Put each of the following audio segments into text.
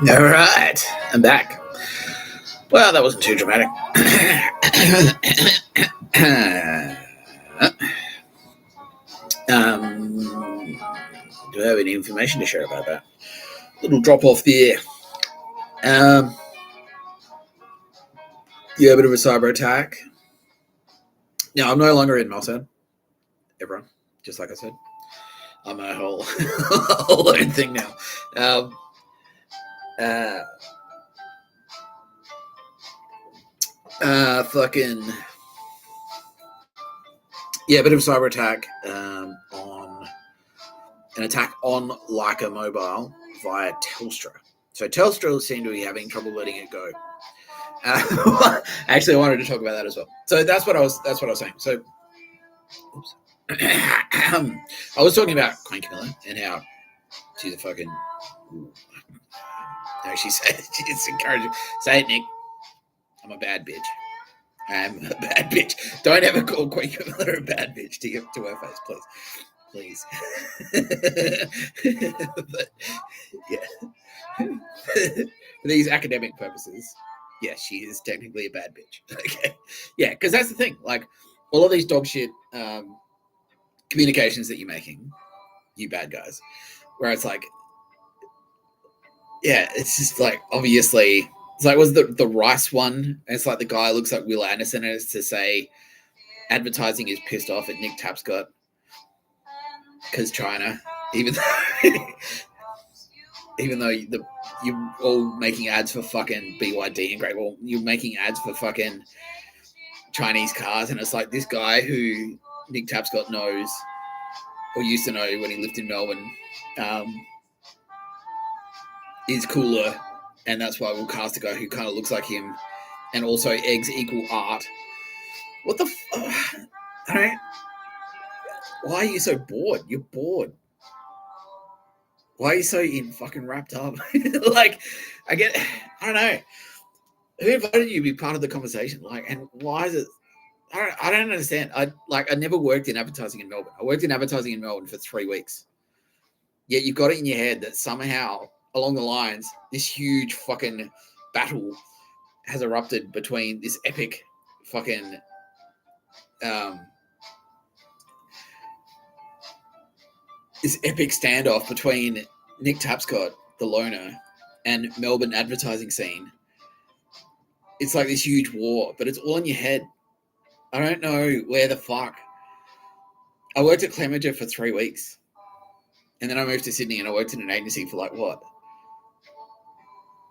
All right, I'm back. Well, that wasn't too dramatic. Do I have any information to share about that? Little drop off there. Yeah, a bit of a cyber attack. Now, I'm no longer in Melbourne. Everyone, just like I said. I'm a whole, whole own thing now. Fucking yeah, a bit of a cyber attack on an attack on Leica Mobile via Telstra. So Telstra seem to be having trouble letting it go. Actually, I wanted to talk about that as well. So that's what I was saying. So, oops. I was talking about Queen Camilla and how she's a fucking. No, she's encouraging. Say it, Nick. I'm a bad bitch. I'm a bad bitch. Don't ever call Queen Camilla a bad bitch to her face, please. But yeah, for these academic purposes, yes, she is technically a bad bitch. Okay, yeah, because that's the thing. Like all of these dog shit communications that you're making, you bad guys, where it's like, yeah, it's just like obviously. It's like, was the Rice one? And it's like the guy looks like Will Anderson, and it's to say advertising is pissed off at Nick Tapscott because China, even though you're all making ads for fucking BYD and Great Wall, you're making ads for fucking Chinese cars, and it's like this guy who Nick Tapscott knows or used to know when he lived in Melbourne is cooler. And that's why we'll cast a guy who kind of looks like him, and also eggs equal art. What the? I don't. Why are you so bored? You're bored. Why are you so fucking wrapped up? Like, I don't know. Who invited you to be part of the conversation? Like, and why is it? I don't understand. I never worked in advertising in Melbourne. I worked in advertising in Melbourne for 3 weeks. Yet you've got it in your head that somehow along the lines, this huge fucking battle has erupted between this epic fucking this epic standoff between Nick Tapscott, the loner, and Melbourne advertising scene. It's like this huge war, but it's all in your head. I don't know where the fuck. I worked at Clemenger for 3 weeks. And then I moved to Sydney and I worked in an agency for like what?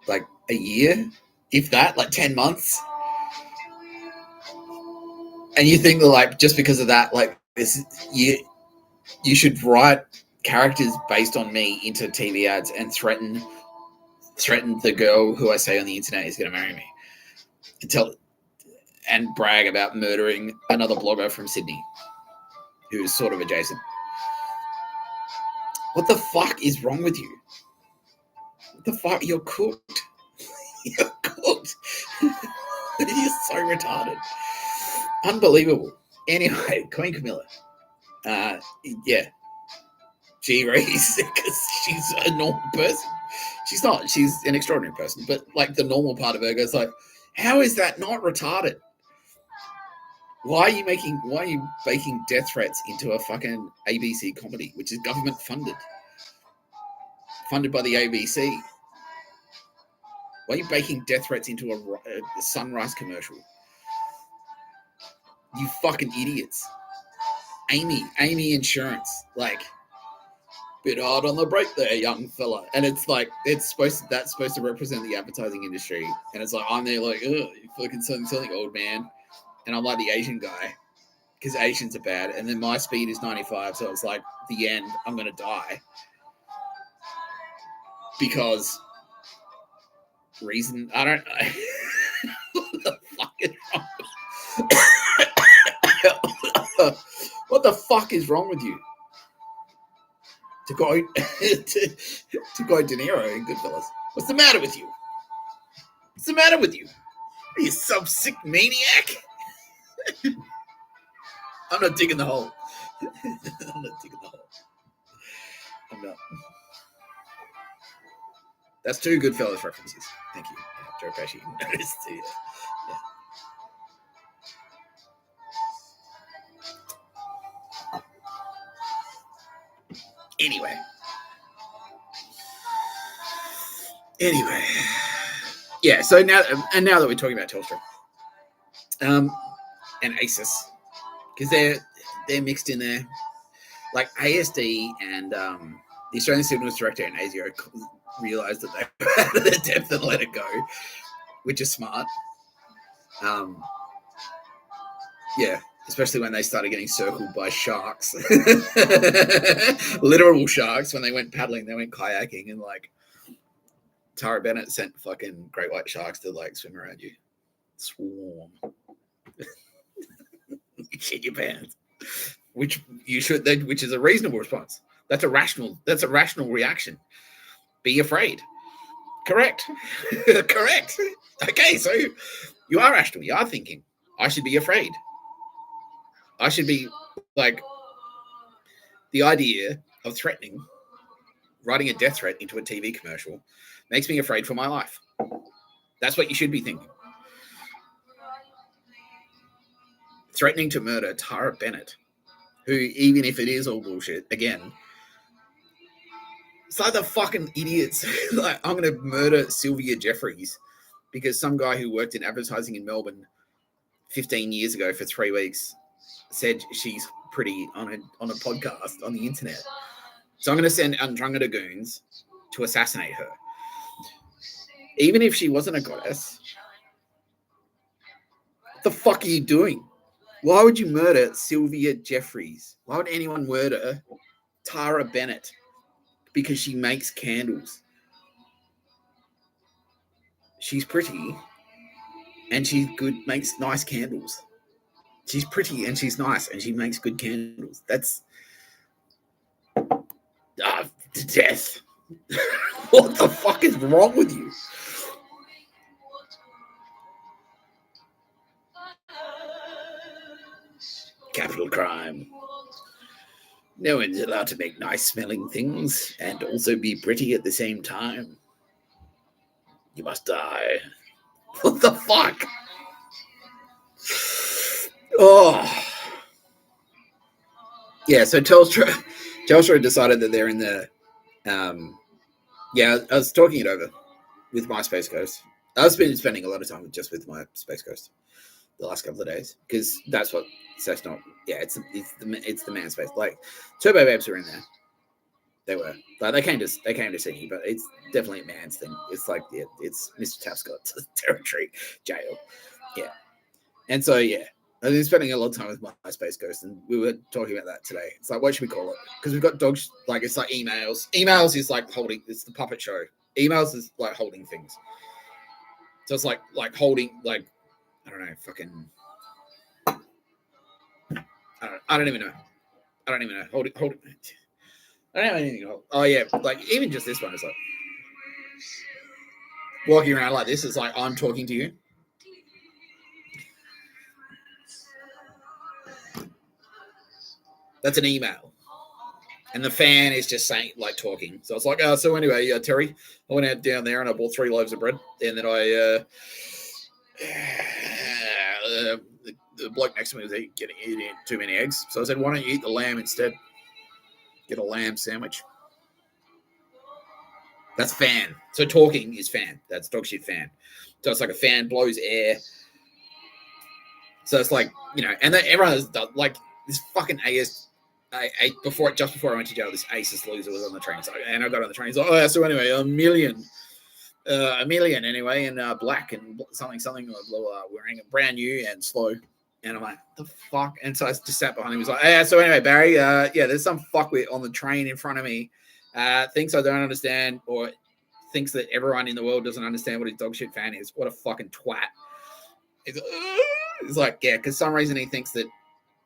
Like a year? If that, like 10 months. And you think that like just because of that, like this you should write characters based on me into TV ads and threaten the girl who I say on the internet is going to marry me, and brag about murdering another blogger from Sydney who's sort of adjacent. What the fuck is wrong with you? What the fuck? You're cooked. You're cooked. You're so retarded. Unbelievable. Anyway, Queen Camilla. Yeah. She agrees because she's a normal person. She's not. She's an extraordinary person. But like the normal part of her goes like, how is that not retarded? Why are you baking death threats into a fucking ABC comedy, which is government funded by the ABC? Why are you baking death threats into a Sunrise commercial? You fucking idiots. Amy Insurance, like, bit hard on the brake there, young fella. And it's like, that's supposed to represent the advertising industry. And it's like, I'm there like, ugh, you fucking something, old man. And I'm like the Asian guy, because Asians are bad. And then my speed is 95, so it's like, the end, I'm going to die. Because reason, I don't know. What the fuck is wrong? What the fuck is wrong with you? To go De Niro in Goodfellas. What's the matter with you? What's the matter with you? Are you some sick maniac? I'm not digging the hole. I'm not digging the hole. I'm not. That's two Goodfellas references. Thank you. Joe Pesci noticed. Yeah. Anyway. Yeah, so now that we're talking about Telstra, and ASUS, because they're mixed in there, like ASD and the Australian Signals Director and ASIO realised that they were out of their depth and let it go, which is smart. Yeah, especially when they started getting circled by sharks, literal sharks. When they went paddling, they went kayaking, and like Tara Bennett sent fucking great white sharks to like swim around you. Swarm. You shit your pants. Which you should. Which is a reasonable response. That's a rational reaction. Be afraid. Correct. Correct. Okay, so you are rational. You are thinking, I should be afraid. I should be like, the idea of writing a death threat into a TV commercial makes me afraid for my life. That's what you should be thinking. Threatening to murder Tara Bennett, who, even if it is all bullshit, again, it's like the fucking idiots. Like, I'm going to murder Sylvia Jeffries because some guy who worked in advertising in Melbourne 15 years ago for 3 weeks said she's pretty on a podcast on the internet. So I'm going to send Andromeda goons to assassinate her. Even if she wasn't a goddess, what the fuck are you doing? Why would you murder Sylvia Jeffries? Why would anyone murder Tara Bennett? Because she makes candles. She's pretty and she's good, makes nice candles. She's pretty and she's nice and she makes good candles. That's death. What the fuck is wrong with you? Capital crime. No one's allowed to make nice smelling things and also be pretty at the same time. You must die. What the fuck? Oh. Yeah, so Telstra decided that they're in the I was talking it over with my Space Coast. I've been spending a lot of time just with my Space Coast the last couple of days because that's what Cessna. Yeah, it's the man space. Like Turbo Babes were in there. They were. Like they came to Sydney, but it's definitely a man's thing. It's like it's Mr. Tapscott territory, jail. Yeah, and so I've been spending a lot of time with my Space Coast, and we were talking about that today. It's like, what should we call it? Because we've got dogs. Like it's like emails. Emails is like holding. It's the puppet show. Emails is like holding things. So it's like holding like. I don't know, fucking. I don't even know. Hold it. I don't have anything to hold. Oh yeah, like even just this one is like walking around like this. It's like I'm talking to you. That's an email, and the fan is just saying like talking. So it's like, so anyway, Terry, I went out down there and I bought 3 loaves of bread, and then I. The bloke next to me was eating too many eggs. So I said, why don't you eat the lamb instead? Get a lamb sandwich. That's fan. So talking is fan. That's dog shit fan. So it's like a fan blows air. So it's like, and then everyone has done, like this fucking just before I went to jail, this ASUS loser was on the train. So, and I got on the train. He's like, so anyway, a million anyway, and black and something, blah, blah, wearing a brand new and slow. And I'm like, the fuck? And so I just sat behind him. He was like, so anyway, Barry, there's some fuckwit on the train in front of me. Thinks I don't understand or thinks that everyone in the world doesn't understand what his dog shit fan is. What a fucking twat. He's like, yeah, because some reason he thinks that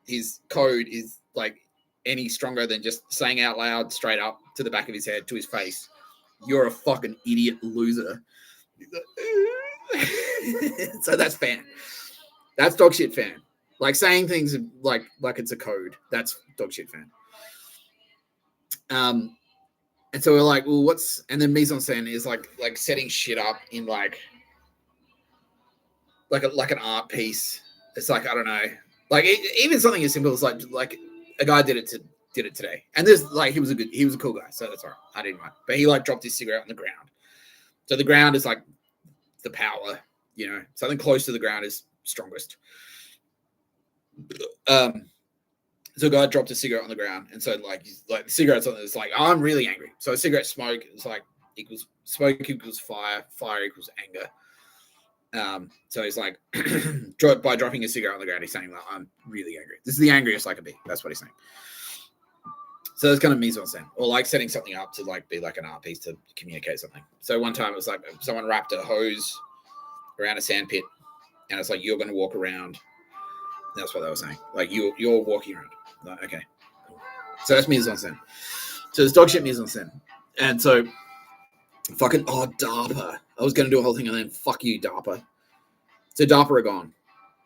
his code is like any stronger than just saying out loud straight up to the back of his head, to his face, you're a fucking idiot loser. So that's fan. That's dog shit fan. Like saying things like it's a code. That's dog shit fan. And so we're like, well, and then mise en scène is like setting shit up in like an art piece. It's like, I don't know, like even something as simple as like a guy did it today, and this like he was a cool guy, so that's all right. I didn't mind, but he like dropped his cigarette on the ground. So the ground is like the power, something close to the ground is strongest. So a guy dropped a cigarette on the ground, and so like the cigarette's on. It's like, oh, I'm really angry. So a cigarette smoke is like equals smoke equals fire equals anger. So he's like, by dropping a cigarette on the ground, he's saying like, I'm really angry. This is the angriest I can be. That's what he's saying. So it's kind of mise en scène, or like setting something up to like be like an art piece to communicate something. So one time it was like someone wrapped a hose around a sandpit, and it's like, you're going to walk around. That's what they were saying. Like you're walking around. Like, okay, cool. So that's mise en scène. So there's dog shit mise en scène, and so fucking DARPA. I was going to do a whole thing, and then fuck you, DARPA. So DARPA are gone.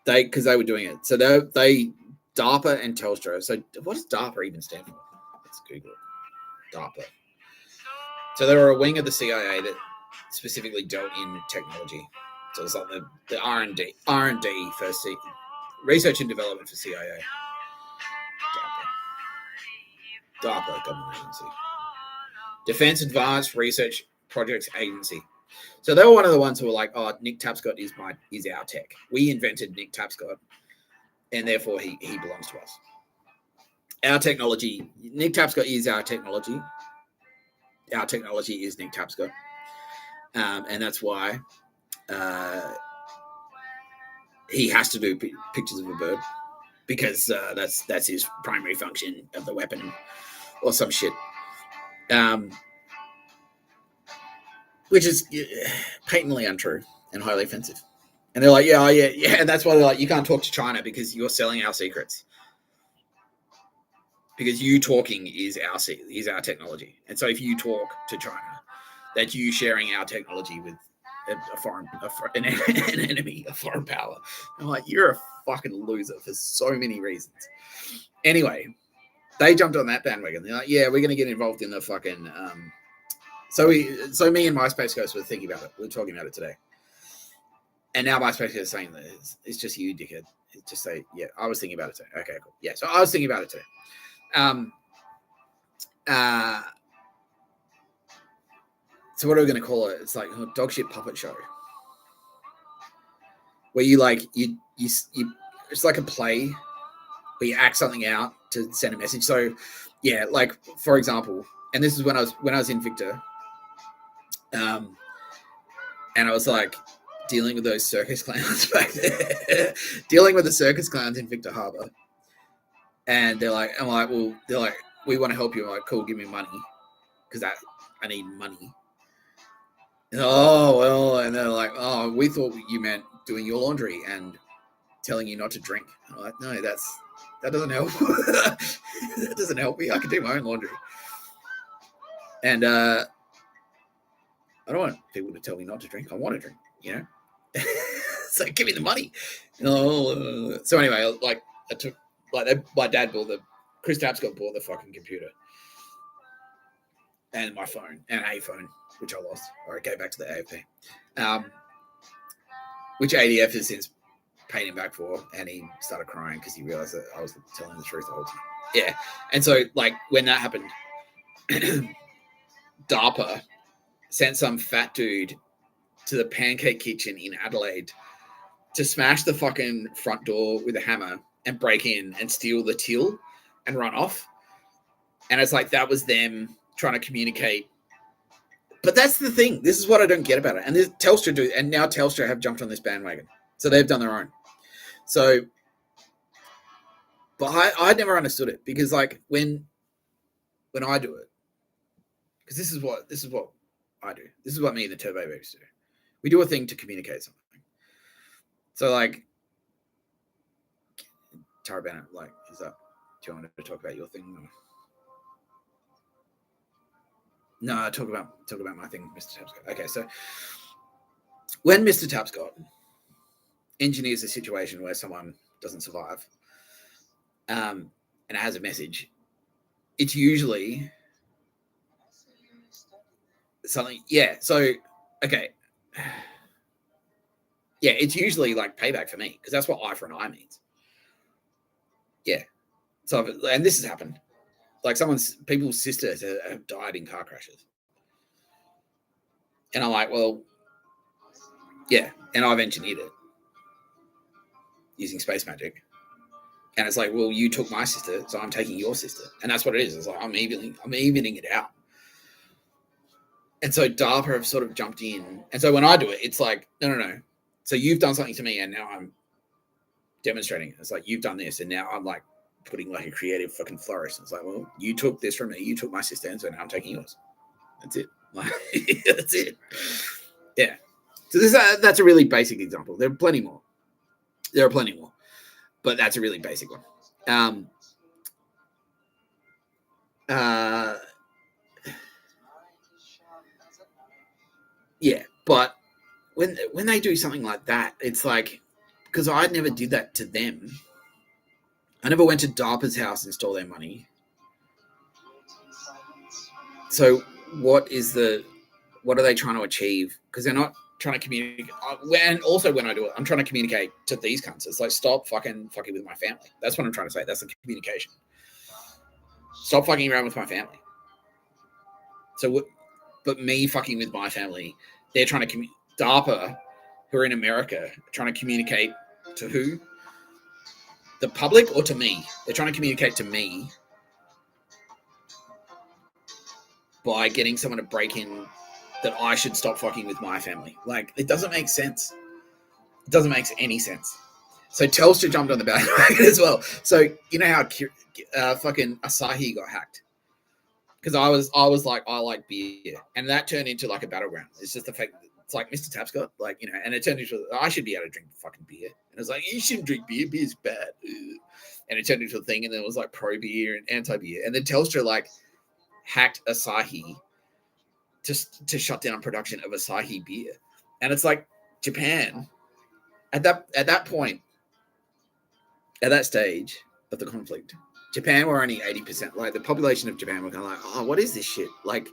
Because they were doing it. So they DARPA and Telstra. So what does DARPA even stand for? Let's Google it. DARPA. So they were a wing of the CIA that specifically dealt in technology. So it's like the R&D for research and development for CIA. DARPA, government agency. Defense Advanced Research Projects Agency. So they were one of the ones who were like, oh, Nick Tapscott is our tech. We invented Nick Tapscott, and therefore he belongs to us. Our technology, Nick Tapscott is our technology. Our technology is Nick Tapscott. And that's why he has to do pictures of a bird, because that's his primary function of the weapon or some shit. Which is patently untrue and highly offensive. And they're like, yeah. And that's why they're like, you can't talk to China because you're selling our secrets. Because you talking is our technology. And so if you talk to China, that's you sharing our technology with an enemy, a foreign power. I'm like, you're a fucking loser for so many reasons. Anyway, they jumped on that bandwagon. They're like, yeah, we're going to get involved in the fucking... So me and MySpace Ghost were thinking about it. We're talking about it today. And now MySpace Ghost is saying that it's just you, dickhead. It's just say, yeah, I was thinking about it today. Okay, cool. Yeah, so I was thinking about it today. So what are we going to call it? It's like a dog shit puppet show. Where you like, you it's like a play where you act something out to send a message. So yeah, like for example, and this is when I was in Victor. And I was like dealing with those circus clowns back there, dealing with the circus clowns in Victor Harbor. And they're like, we want to help you. I'm like, cool, give me money. Because I need money. And, oh, well, and they're like, oh, we thought you meant doing your laundry and telling you not to drink. I'm like, no, that doesn't help. That doesn't help me. I can do my own laundry. And, I don't want people to tell me not to drink. I want to drink, So give me the money. So anyway, like I took, my dad bought Chris Tapscott bought the fucking computer and my phone and a phone, which I lost, or I gave back to the AFP, which ADF has since paid him back for, and he started crying because he realized that I was telling the truth the whole time. Yeah, and so like when that happened, DARPA sent some fat dude to the pancake kitchen in Adelaide to smash the fucking front door with a hammer and break in and steal the till and run off. And it's like, that was them trying to communicate. But that's the thing. This is what I don't get about it. And this Telstra do, and now Telstra have jumped on this bandwagon. So they've done their own. So, but I never understood it, because like when I do it, because this is what I do. This is what me and the Turbo Babies do. We do a thing to communicate something. So like, Tara Bennett, like, is that, do you want to talk about your thing? Or? No, talk about my thing, Mr. Tapscott. Okay, so when Mr. Tapscott engineers a situation where someone doesn't survive, and it has a message, it's usually something. Yeah. So, okay. Yeah, it's usually like payback for me because that's what eye for an eye means. Yeah. So, and this has happened. Like people's sisters have died in car crashes. And I'm like, well, yeah. And I've engineered it using space magic. And it's like, well, you took my sister, so I'm taking your sister. And that's what it is. It's like, I'm evening it out. And so DARPA have sort of jumped in. And so when I do it, it's like, no. So you've done something to me and now I'm demonstrating it. It's like, you've done this and now I'm like putting like a creative fucking flourish. It's like, well, you took this from me. You took my sister and so now I'm taking yours. That's it. Like, that's it. Yeah. So that's a really basic example. There are plenty more. But that's a really basic one. Yeah, but when they do something like that, it's like, because I never did that to them. I never went to DARPA's house and stole their money. So what are they trying to achieve? Because they're not trying to communicate. And also when I do it, I'm trying to communicate to these cunts. It's like, stop fucking with my family. That's what I'm trying to say. That's the communication. Stop fucking around with my family. So, but me fucking with my family, they're trying to DARPA, who are in America, trying to communicate to who? The public or to me? They're trying to communicate to me by getting someone to break in that I should stop fucking with my family. Like, it doesn't make sense. It doesn't make any sense. So Telstra jumped on the bandwagon as well. So you know how fucking Asahi got hacked? Because I was like, I like beer, and that turned into like a battleground. It's just the fact that it's like Mr. Tapscott, like, you know, and it turned into I should be able to drink fucking beer, and it's like, you shouldn't drink beer. Beer's bad, and it turned into a thing, and then it was like pro beer and anti beer, and then Telstra like hacked Asahi just to shut down production of Asahi beer, and it's like Japan at that point, at that stage of the conflict. Japan were only 80%. Like, the population of Japan were kind of like, oh, what is this shit? Like,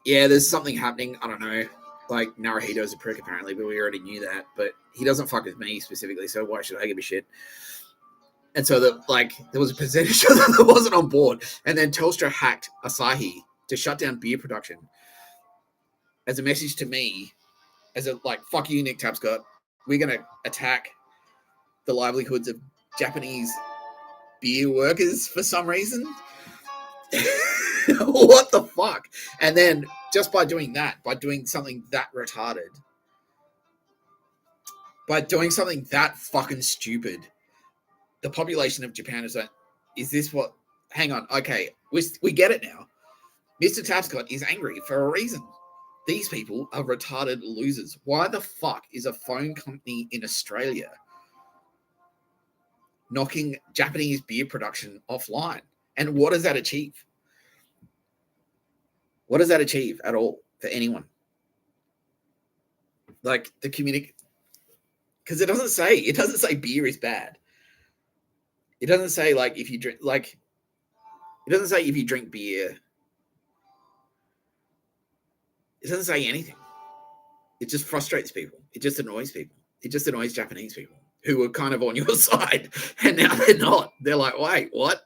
yeah, there's something happening. I don't know. Like, Naruhito's a prick, apparently, but we already knew that. But he doesn't fuck with me specifically, so why should I give a shit? And so, there was a percentage of them that wasn't on board. And then Telstra hacked Asahi to shut down beer production as a message to me, as a, like, fuck you, Nick Tapscott. We're going to attack the livelihoods of Japanese beer workers for some reason. What the fuck? And then just by doing that, by doing something that retarded, by doing something that fucking stupid, the population of Japan is like, is this what? Hang on, okay, we get it now. Mr. Tapscott is angry for a reason. These people are retarded losers. Why the fuck is a phone company in Australia knocking Japanese beer production offline? And what does that achieve? What does that achieve at all for anyone? Like, the community, because it doesn't say beer is bad. It doesn't say, like, if you drink, like, it doesn't say if you drink beer. It doesn't say anything. It just frustrates people. It just annoys people. It just annoys Japanese people who were kind of on your side, and now they're not. They're like, wait, what?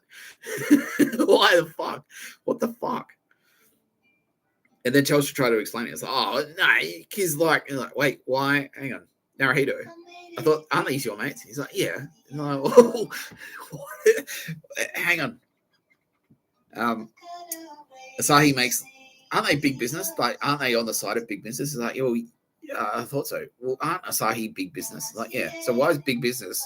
Why the fuck? What the fuck? And then Telstra tried to explain it. It's like, oh, no, he's like, wait, why? Hang on. Naruhito, I thought, aren't these your mates? He's like, yeah. And I'm like, oh, what? Hang on. Asahi makes, aren't they big business? Like, aren't they on the side of big business? It's like, well, yeah, I thought so. Well, aren't Asahi big business? Like, yeah. So why is big business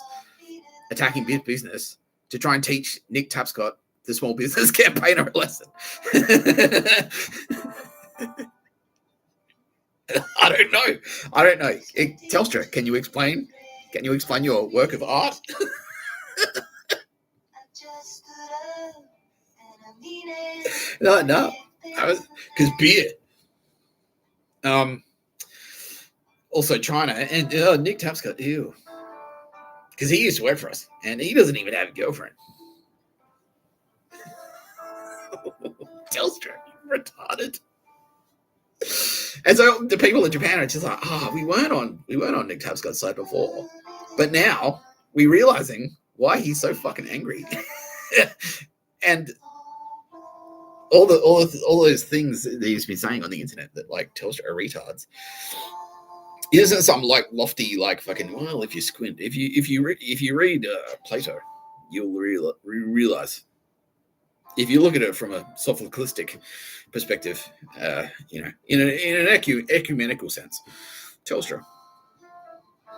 attacking big business to try and teach Nick Tapscott, the small business campaigner, a lesson? I don't know. Telstra, can you explain your work of art? No. Because beer. Also China and Nick Tapscott, ew. Because he used to work for us, and he doesn't even have a girlfriend. Telstra, retarded. And so the people in Japan are just like, we weren't on Nick Tapscott's side before, but now we're realizing why he's so fucking angry. And all those things that he's been saying on the internet that like Telstra are retards. It isn't some like lofty like fucking. Well, if you squint, if you read Plato, you'll realize. If you look at it from a Sophoclistic perspective, in an ecumenical sense, Telstra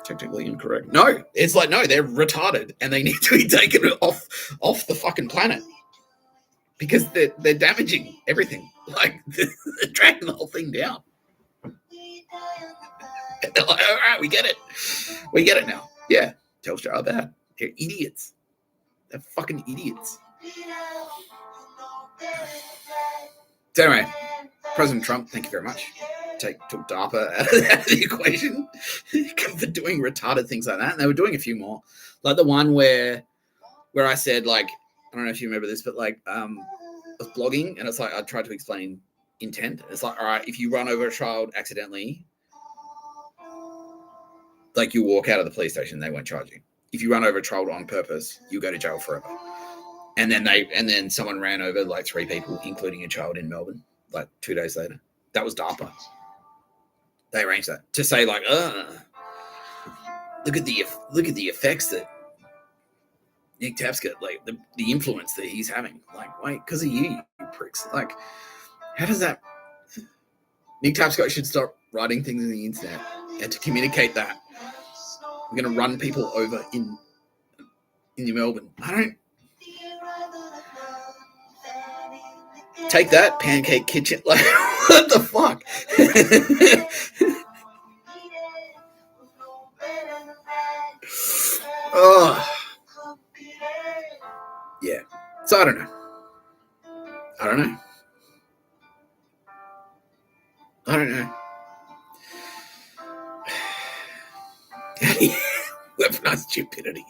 technically incorrect. No, it's like no, they're retarded and they need to be taken off the fucking planet because they're damaging everything. Like they're dragging the whole thing down. They're like, all right, we get it now. Yeah, Telstra are bad. They're idiots. They're fucking idiots. So anyway, President Trump, thank you very much. Took DARPA out of the equation for doing retarded things like that. And they were doing a few more. Like the one where I said, like, I don't know if you remember this, but like I was blogging and it's like I tried to explain intent. It's like, all right, if you run over a child accidentally, like you walk out of the police station, they won't charge you. If you run over a child on purpose, you go to jail forever. And then someone ran over like 3 people, including a child in Melbourne, like 2 days later. That was DARPA. They arranged that to say like, look at the effects that Nick Tapscott, like the influence that he's having. Like, wait, because of you pricks. Like, how does that? Nick Tapscott should stop writing things on the internet and to communicate that we're going to run people over in Melbourne. I don't. Take that, Pancake Kitchen. Like, what the fuck? Oh. Yeah. So I don't know. Weaponized stupidity.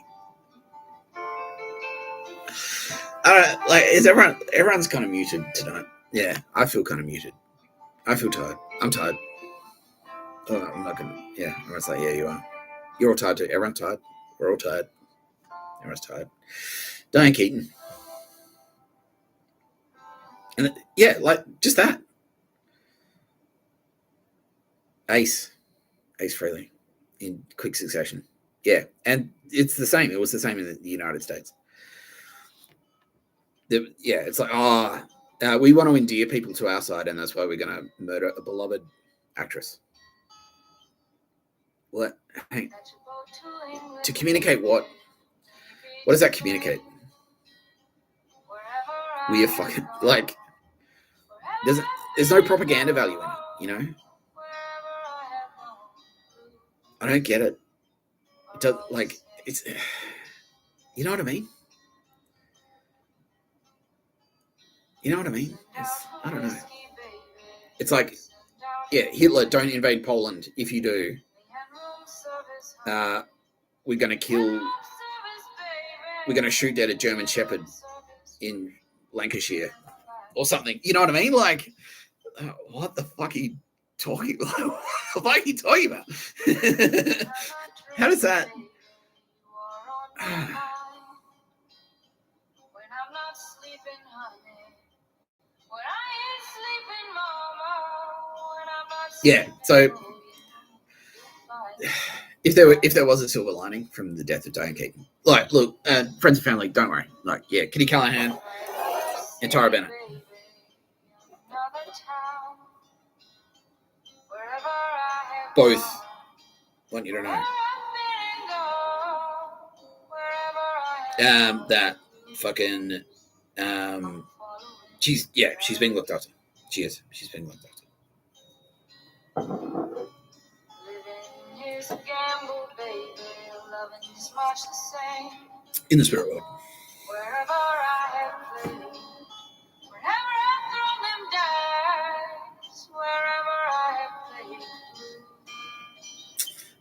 I don't know, like, is everyone's kind of muted tonight? Yeah, I feel kind of muted. I feel tired. I'm tired. Oh, I'm not gonna. Yeah, everyone's like, yeah, you are. You're all tired too. Everyone's tired. We're all tired. Everyone's tired. Diane Keaton. And yeah, like just that. Ace Frehley in quick succession. Yeah, and it's the same. It was the same in the United States. It's like, we want to endear people to our side, and that's why we're going to murder a beloved actress. What? Hey, to communicate what? What does that communicate? We are fucking like. There's no propaganda value in it, you know. I don't get it. It does, like, it's, you know what I mean? You know what I mean? I don't know. It's like, yeah, Hitler, don't invade Poland. If you do, we're going to shoot dead a German Shepherd in Lancashire or something. You know what I mean? Like, what the fuck are you talking about? What the fuck are you talking about? How does that? Yeah, so if there was a silver lining from the death of Diane Keaton, like, look, friends and family, don't worry. Like, yeah, Kitty Callahan and Tara Bennett. Both want you to know that fucking she's being looked after. She's being looked after. In the spirit world.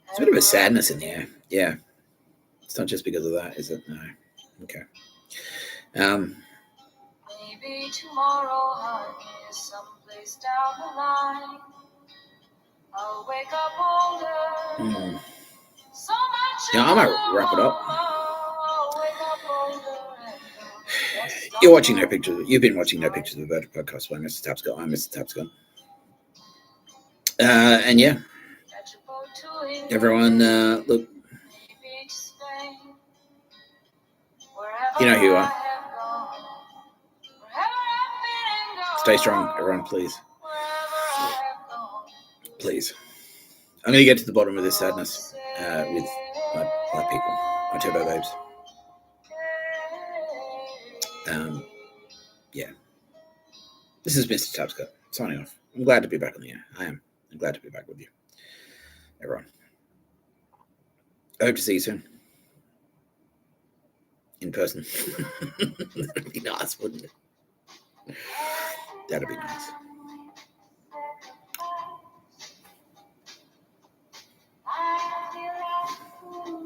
There's a bit of a sadness in the air. Yeah. It's not just because of that, is it? No. Okay. Maybe tomorrow, honey, someplace down the line. Yeah, I might wrap it up. You're watching No Pictures. You've been watching No Pictures of a Virgin podcast by Mr. Tapscott. I'm Mr. Tapscott. And yeah, everyone, look, you know who you are. Stay strong, everyone, please. Please. I'm going to get to the bottom of this sadness with my people, my turbo babes. Yeah. This is Mr. Tapscott signing off. I'm glad to be back on the air. I am. I'm glad to be back with you, everyone. I hope to see you soon. In person. That'd be nice, wouldn't it? That'd be nice.